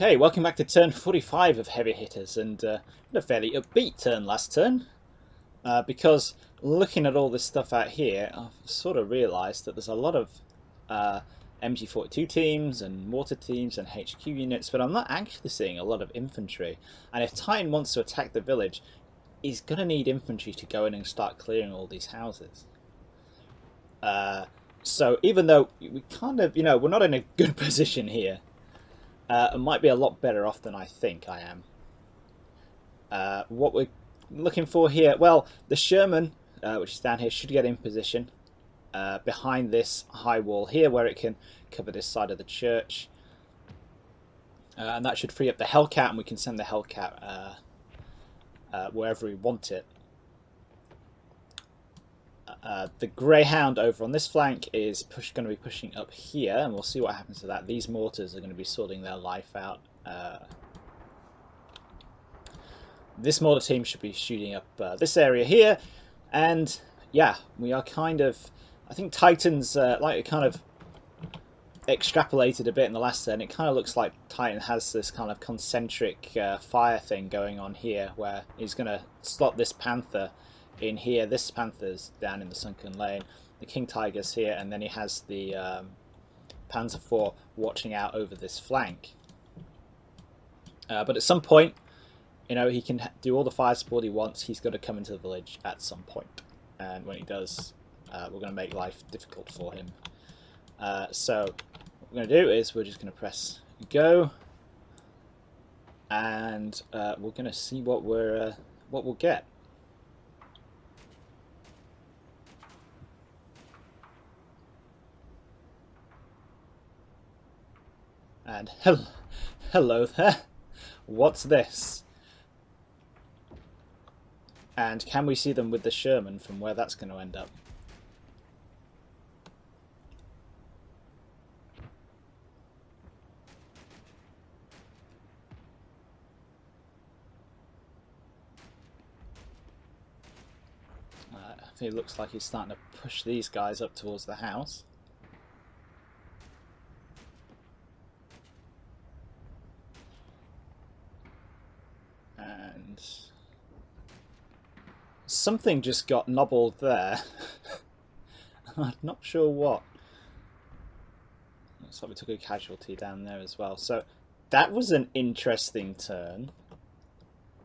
Okay, welcome back to turn 45 of Heavy Hitters, and a fairly upbeat turn last turn, because looking at all this stuff out here, I've sort of realised that there's a lot of MG42 teams and mortar teams and HQ units, but I'm not actually seeing a lot of infantry, and if Titan wants to attack the village, he's going to need infantry to go in and start clearing all these houses. So even though we kind of, we're not in a good position here, it might be a lot better off than I think I am. What we're looking for here, well, the Sherman, which is down here, should get in position behind this high wall here, where it can cover this side of the church, and that should free up the Hellcat, and we can send the Hellcat wherever we want it. The Greyhound over on this flank is going to be pushing up here, and we'll see what happens to that. These mortars are going to be sorting their life out. This mortar team should be shooting up this area here, and yeah, we are kind of, I think Titan's like it kind of extrapolated a bit in the last turn. It kind of looks like Titan has this kind of concentric fire thing going on here, where he's going to slot this Panther in here. This Panther's down in the sunken lane, the King Tiger's here, and then he has the Panzer IV watching out over this flank. But at some point, he can do all the fire support he wants. He's got to come into the village at some point, and when he does, we're going to make life difficult for him. So what we're going to do is we're just going to press go, and we're going to see what we'll get. And hello there, what's this? And can we see them with the Sherman from where that's going to end up? I think it looks like he's starting to push these guys up towards the house. Something just got nobbled there. I'm not sure what. Looks like we took a casualty down there as well. So that was an interesting turn.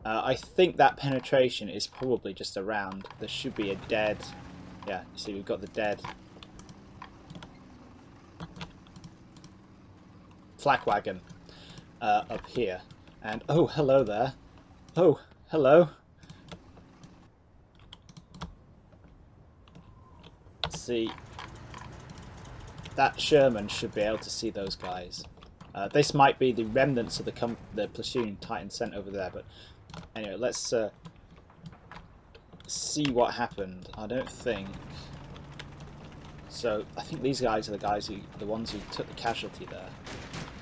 I think that penetration is probably just around. There should be a dead. Yeah, you see we've got the dead flak wagon up here. And oh, hello there. Oh, hello. See, that Sherman should be able to see those guys. This might be the remnants of the platoon Titan sent over there, but anyway, let's see what happened. I don't think so. I think these guys are the ones who took the casualty there.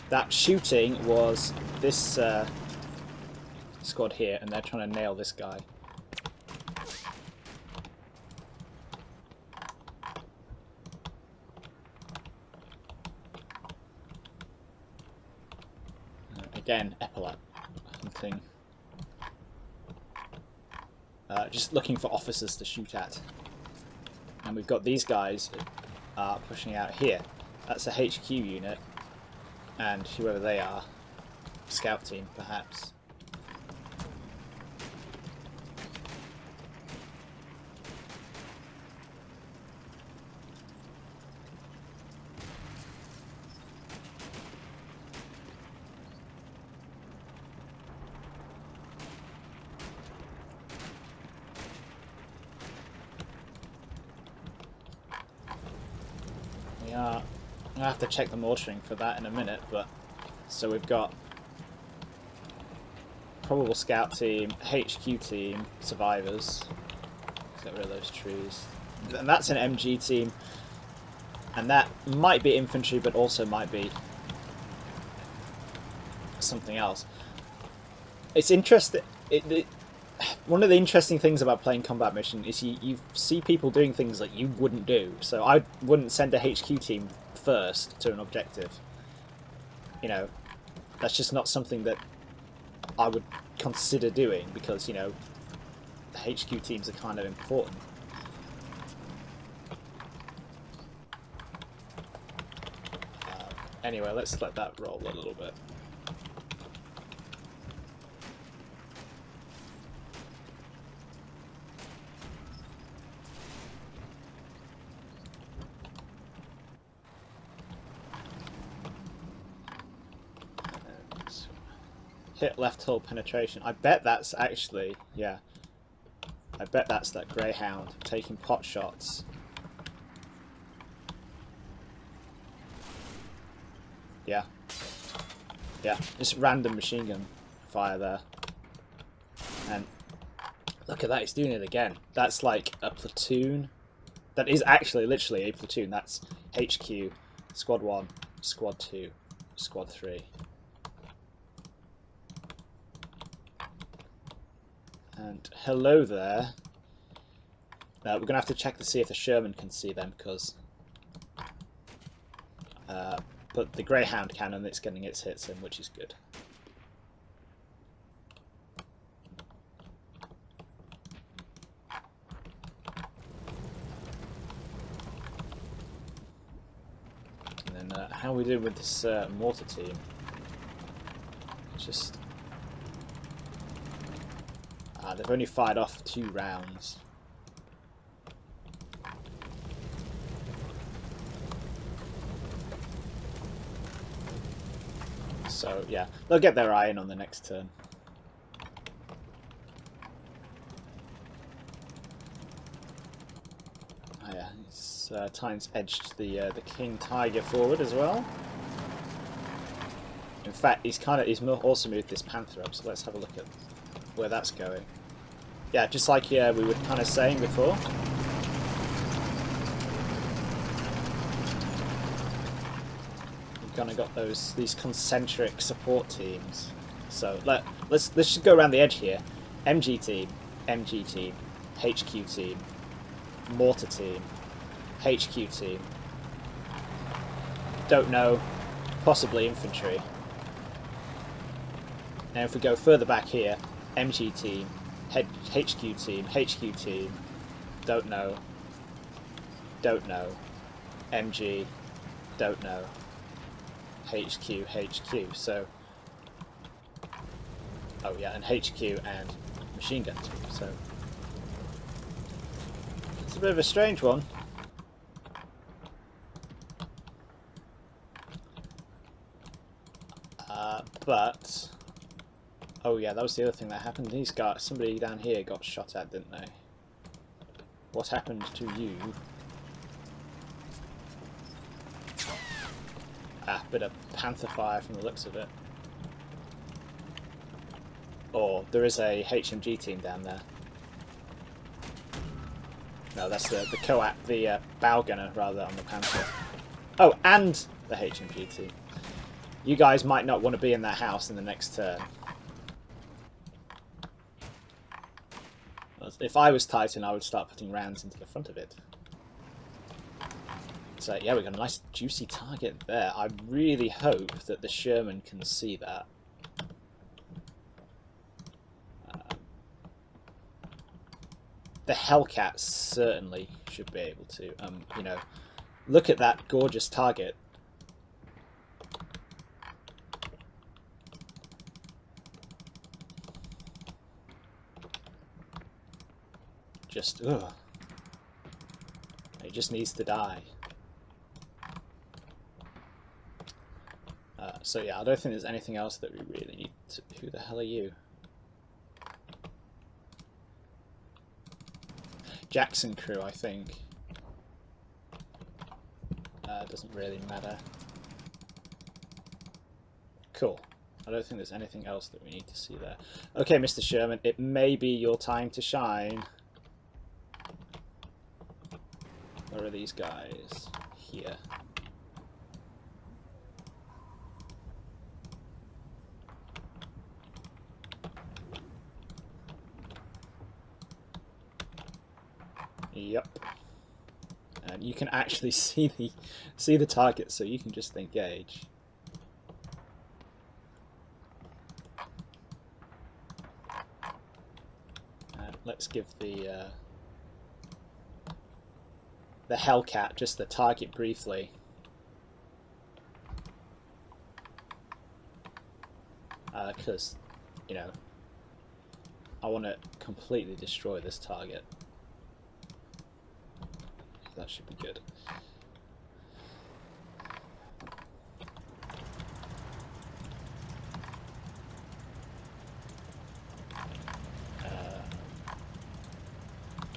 That shooting was this squad here, and they're trying to nail this guy. Again, epaulette hunting. Just looking for officers to shoot at. And we've got these guys pushing out here. That's a HQ unit, and whoever they are, scout team perhaps. I'll have to check the mortaring for that in a minute, but so we've got probable scout team, HQ team, survivors. Let's get rid of those trees. And that's an MG team, and that might be infantry, but also might be something else. It's interesting. One of the interesting things about playing combat mission is you see people doing things that you wouldn't do. So I wouldn't send a HQ team first to an objective. that's just not something that I would consider doing, because, you know, the HQ teams are kind of important. Anyway, let's let that roll a little bit. Hit left hull penetration. I bet that's actually, yeah. I bet that's that Greyhound taking pot shots. Yeah. Yeah, just random machine gun fire there. And look at that, it's doing it again. That's like a platoon. That is actually literally a platoon. That's HQ, Squad 1, Squad 2, Squad 3. And hello there. We're going to have to check to see if the Sherman can see them, because... but the Greyhound cannon, it's getting its hits in, which is good. And then how are we doing with this mortar team? It's just... they've only fired off 2 rounds. So, yeah, they'll get their eye in on the next turn. Oh, yeah, he's Tyne's edged the King Tiger forward as well. In fact, he's also moved this Panther up, so let's have a look at where that's going. Yeah, just like we were kind of saying before. We've kind of got these concentric support teams. So let's just go around the edge here. MG team, HQ team, mortar team, HQ team. Don't know, possibly infantry. And if we go further back here, MG team, HQ team, don't know, MG, don't know, HQ, so, oh yeah, and HQ and machine gun team, so, it's a bit of a strange one. But... oh yeah, that was the other thing that happened. These guys, somebody down here got shot at, didn't they? What happened to you? Bit of Panther fire from the looks of it. Or there is a HMG team down there. No, that's the bow gunner rather on the Panther. Oh, and the HMG team. You guys might not want to be in that house in the next turn. If I was Titan, I would start putting rounds into the front of it. So yeah, we got a nice juicy target there. I really hope that the Sherman can see that. The Hellcats certainly should be able to. You know, look at that gorgeous target. Just, ugh. It just needs to die. So yeah, I don't think there's anything else that we really need to... Who the hell are you? Jackson crew, I think. Doesn't really matter. Cool. I don't think there's anything else that we need to see there. Okay, Mr. Sherman, it may be your time to shine. Where are these guys? Here. Yep. And you can actually see the target, so you can just engage. let's give the Hellcat just the target briefly. Because, you know, I want to completely destroy this target. That should be good.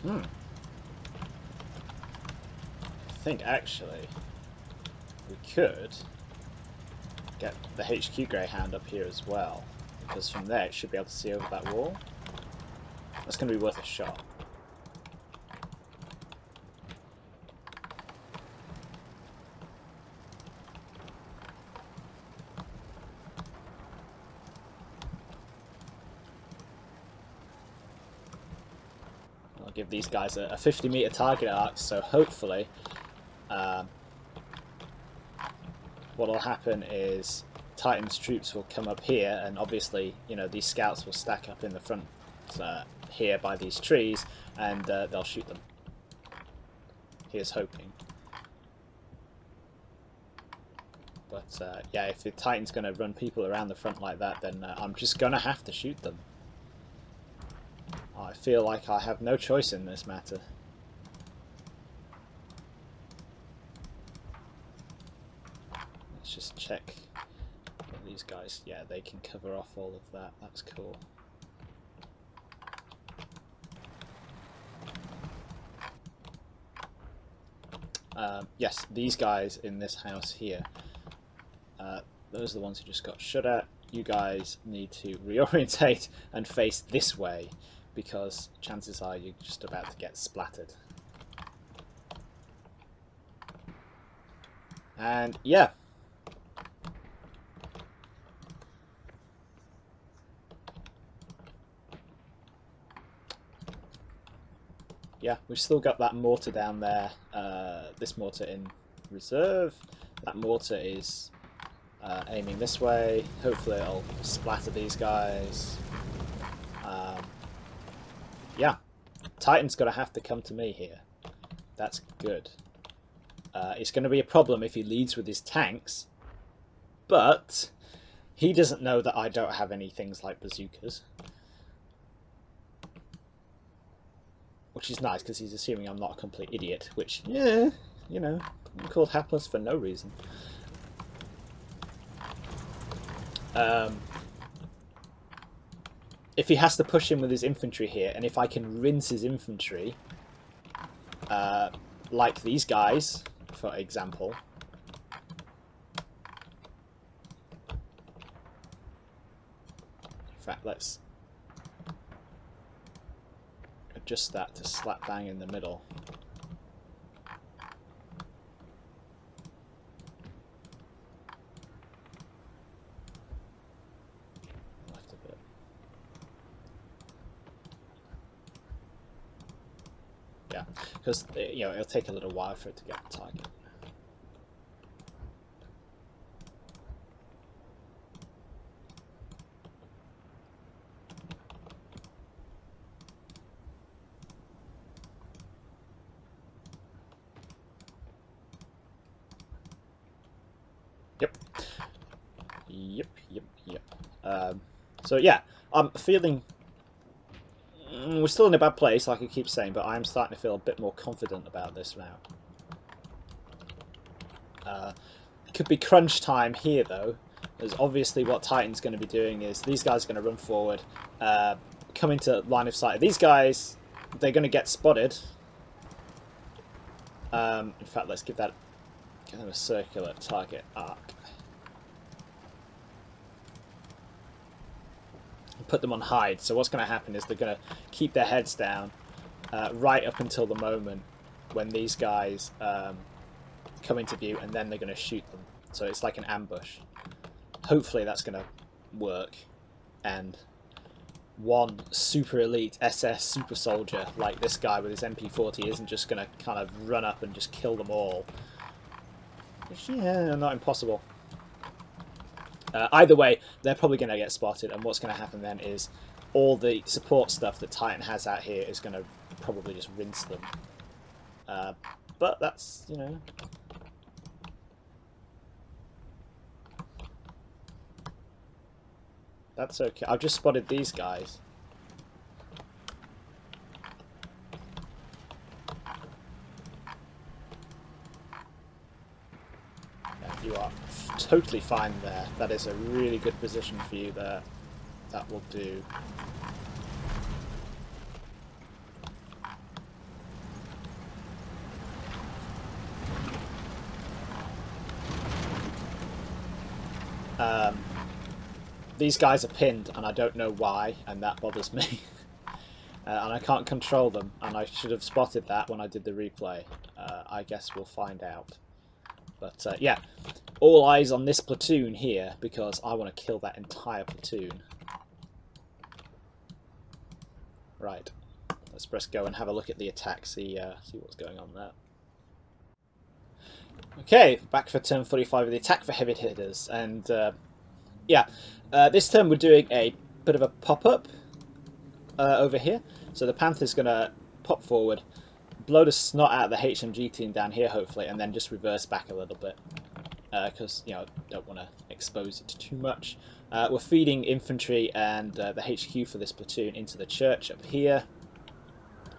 I think actually we could get the HQ Greyhound up here as well, because from there it should be able to see over that wall. That's going to be worth a shot. I'll give these guys a 50-meter target arc, so hopefully what'll happen is Titan's troops will come up here, and obviously, you know, these scouts will stack up in the front here by these trees, and they'll shoot them. Here's hoping. But yeah, if the Titan's going to run people around the front like that, then I'm just going to have to shoot them. I feel like I have no choice in this matter. Let's just check these guys. Yeah, they can cover off all of that. That's cool. Yes, these guys in this house here, those are the ones who just got shot at. You guys need to reorientate and face this way, because chances are you're just about to get splattered. And yeah. Yeah, we've still got that mortar down there, this mortar in reserve. That mortar is aiming this way. Hopefully it'll splatter these guys. Yeah, Titan's going to have to come to me here. That's good. It's going to be a problem if he leads with his tanks, but he doesn't know that I don't have any things like bazookas. Which is nice, because he's assuming I'm not a complete idiot, which, yeah, you know, I'm called hapless for no reason. If he has to push in with his infantry here, and if I can rinse his infantry, like these guys, for example, in fact, let's adjust that to slap bang in the middle. Left a bit. Yeah, because you know, it'll take a little while for it to get the target. Yep. So yeah, I'm feeling... we're still in a bad place, like I keep saying, but I'm starting to feel a bit more confident about this now. Could be crunch time here, though, because obviously what Titan's going to be doing is these guys are going to run forward, come into line of sight of these guys. They're going to get spotted. In fact, let's give that kind of a circular target arc. Put them on hide. So what's going to happen is they're going to keep their heads down right up until the moment when these guys come into view, and then they're going to shoot them. So it's like an ambush. Hopefully that's going to work, and one super elite SS super soldier like this guy with his MP40 isn't just going to kind of run up and just kill them all. Which, yeah, not impossible. Either way, they're probably going to get spotted, and what's going to happen then is all the support stuff that Titan has out here is going to probably just rinse them. But that's, you know... That's okay. I've just spotted these guys. Yeah, you are totally fine there. That is a really good position for you there. That will do. These guys are pinned, and I don't know why, and that bothers me. And I can't control them, and I should have spotted that when I did the replay. I guess we'll find out. But yeah, all eyes on this platoon here, because I want to kill that entire platoon. Right, let's press go and have a look at the attack, see what's going on there. Okay, back for turn 45 of the attack for heavy hitters, and yeah, this turn we're doing a bit of a pop-up over here. So the Panther's going to pop forward, blow the snot out of the HMG team down here, hopefully, and then just reverse back a little bit. Because, you know, don't want to expose it too much. We're feeding infantry and the HQ for this platoon into the church up here.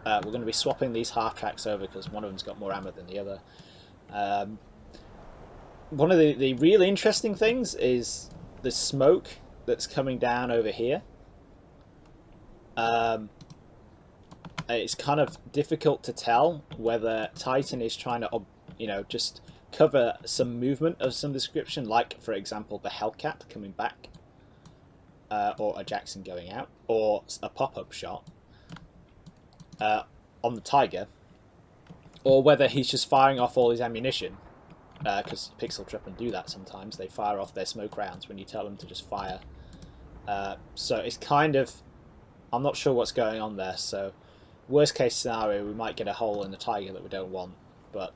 We're going to be swapping these half-tracks over because one of them's got more ammo than the other. One of the really interesting things is the smoke that's coming down over here. It's kind of difficult to tell whether Titan is trying to, you know, just cover some movement of some description, like, for example, the Hellcat coming back, or a Jackson going out, or a pop-up shot on the Tiger, or whether he's just firing off all his ammunition, because Pixel Trip and do that sometimes. They fire off their smoke rounds when you tell them to just fire. So it's kind of... I'm not sure what's going on there, so worst case scenario, we might get a hole in the Tiger that we don't want, but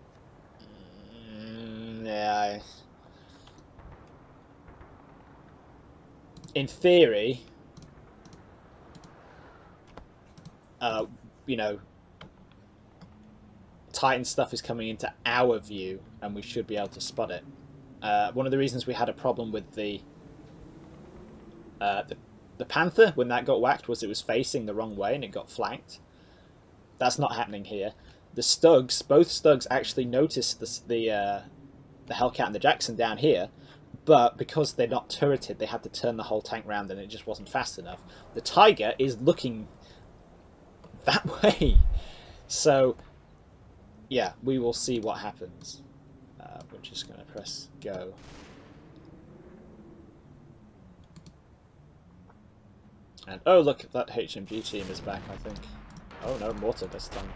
yeah. In theory, you know, Titan stuff is coming into our view, and we should be able to spot it. One of the reasons we had a problem with the Panther when that got whacked was it was facing the wrong way and it got flanked. That's not happening here. The Stugs, both Stugs actually noticed the Hellcat and the Jackson down here, but because they're not turreted, they had to turn the whole tank round and it just wasn't fast enough. The Tiger is looking that way. So, yeah, we will see what happens. We're just going to press go. And, oh, look, that HMG team is back, I think. Oh, no, mortar this time.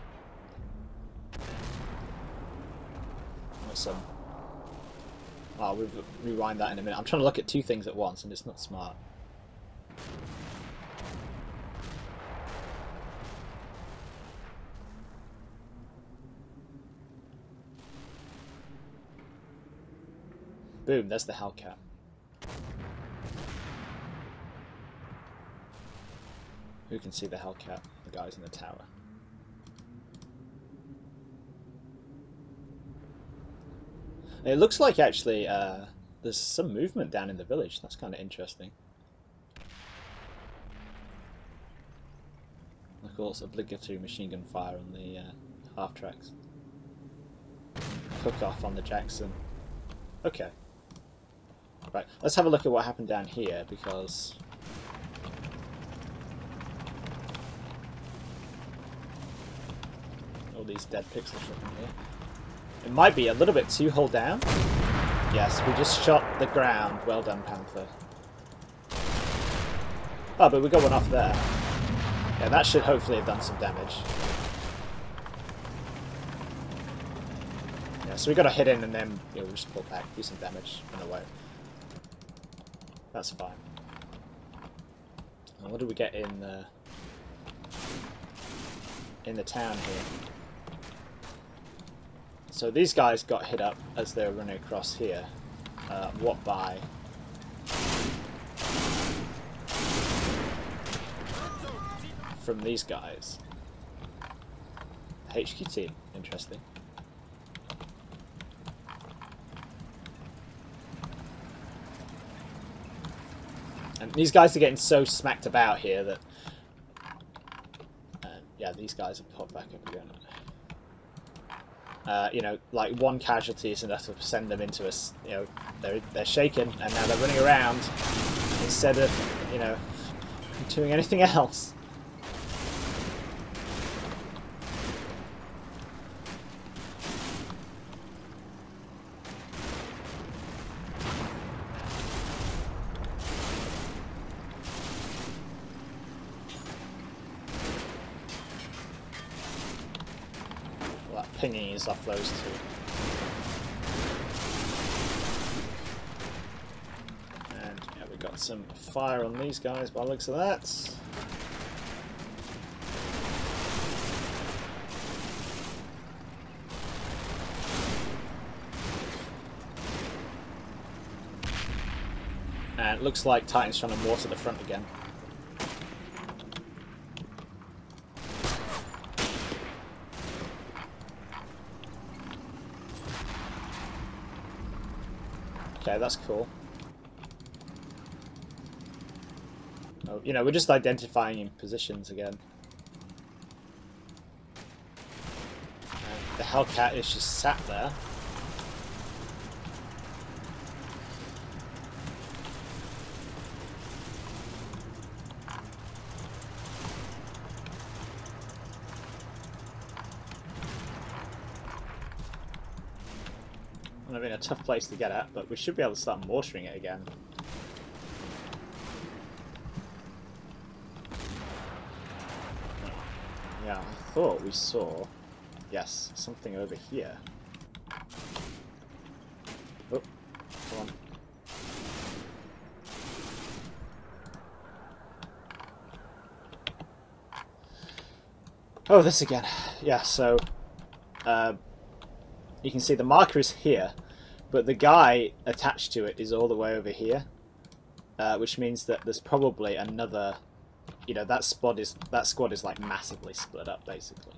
Awesome. I'll rewind that in a minute. I'm trying to look at two things at once, and it's not smart. Boom, there's the Hellcat. Who can see the Hellcat? The guys in the tower. It looks like actually there's some movement down in the village. That's kind of interesting. Of course, obligatory machine gun fire on the half tracks. Cook off on the Jackson. Okay. Right, let's have a look at what happened down here, because all these dead pixels from here. It might be a little bit too hull down. Yes, we just shot the ground. Well done, Panther. Oh, but we got one off there. Yeah, that should hopefully have done some damage. Yeah, so we got to hit in and then we'll just pull back, do some damage, run away. That's fine. Now, what do we get in the town here? So these guys got hit up as they were running across here. What by? from these guys. HQ team, interesting. And these guys are getting so smacked about here that... yeah, these guys have popped back up again. You know, like one casualty is enough to send them into a... You know, they're shaken, and now they're running around instead of, you know, doing anything else. Pinging is off those two. And yeah, we got some fire on these guys by the looks of that. And it looks like Titan's trying to mortar the front again. Okay, that's cool. Oh, you know, we're just identifying in positions again. And the Hellcat is just sat there. I mean, a tough place to get at, but we should be able to start mortaring it again. Yeah, I thought we saw, yes, something over here. Oh, come on. Oh, this again. Yeah, so you can see the marker is here, but the guy attached to it is all the way over here, which means that there's probably another. You know, that squad is like massively split up, basically.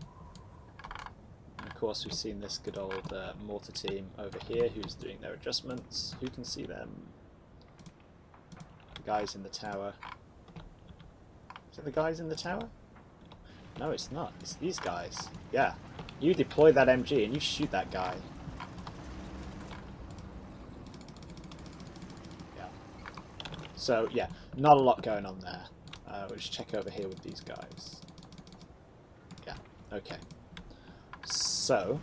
And of course, we've seen this good old mortar team over here who's doing their adjustments. Who can see them? The guys in the tower. Is it the guys in the tower? No, it's not. It's these guys. Yeah. You deploy that MG and you shoot that guy. Yeah. So, yeah, not a lot going on there. We'll just check over here with these guys. Yeah, okay. So,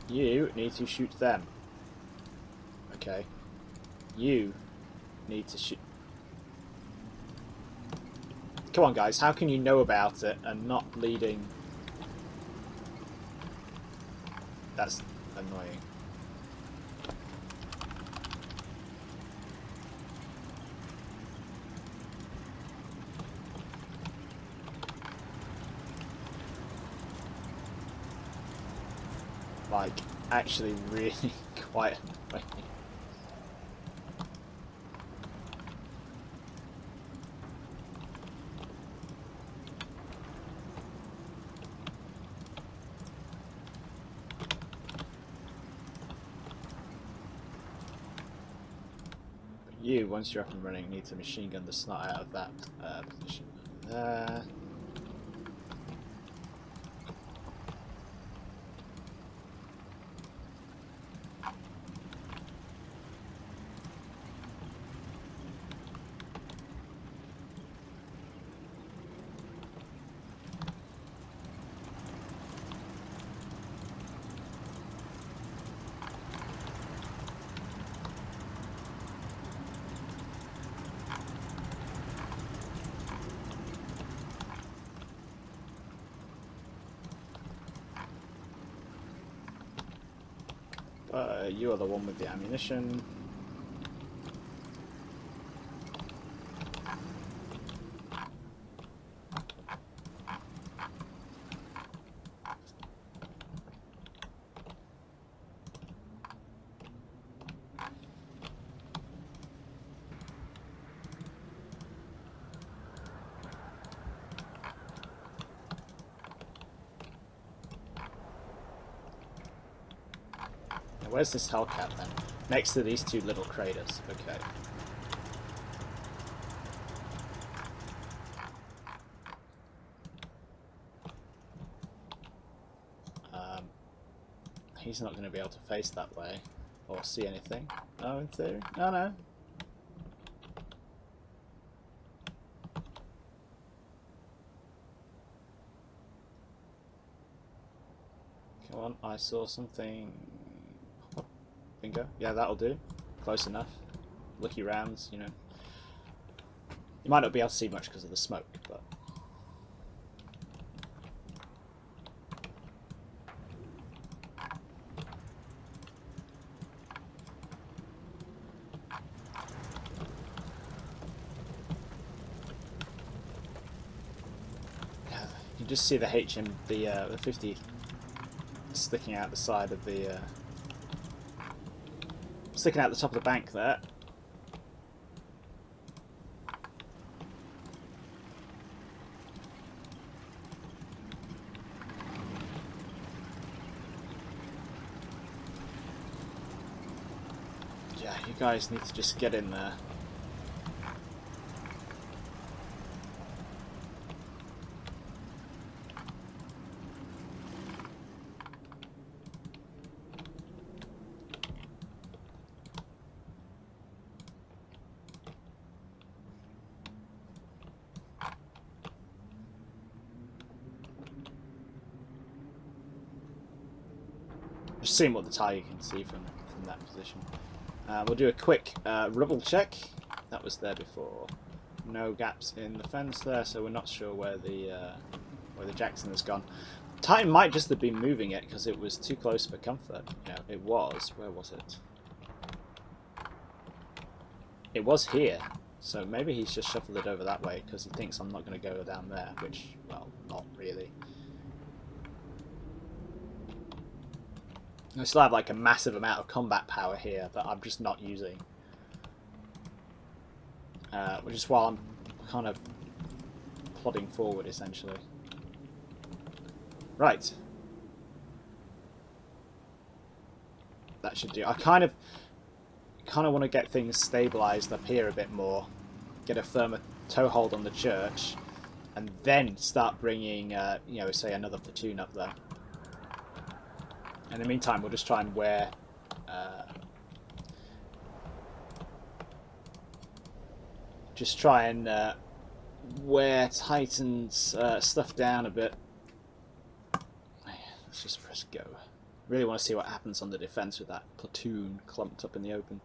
you need to shoot them. Okay. You need to shoot... Come on, guys, how can you know about it and not leading? That's annoying. Like, actually really quite annoying. You, once you're up and running, need to machine gun the snot out of that position there. You are the one with the ammunition. where's this Hellcat then? Next to these two little craters. Okay. He's not going to be able to face that way or see anything. Oh, in theory? Oh, no. Come on, I saw something. Oh, bingo. Yeah, that'll do. Close enough. Lucky rounds, you know. You might not be able to see much because of the smoke, but... You just see the the 50 sticking out the side of the sticking out the top of the bank there. Yeah, you guys need to just get in there. Just seeing what the target can see from that position. We'll do a quick rubble check. That was there before. No gaps in the fence there, so we're not sure where the Jackson has gone. Titan might just have been moving it because it was too close for comfort. You know, it was. Where was it? It was here. So maybe he's just shuffled it over that way because he thinks I'm not going to go down there, which, well, not really. I still have like a massive amount of combat power here that I'm just not using. Which is why I'm kind of plodding forward, essentially. Right. That should do. I kind of want to get things stabilised up here a bit more. Get a firmer toehold on the church. And then start bringing, you know, say another platoon up there. In the meantime, we'll just try and wear Titan's stuff down a bit. Let's just press go. Really want to see what happens on the defense with that platoon clumped up in the open.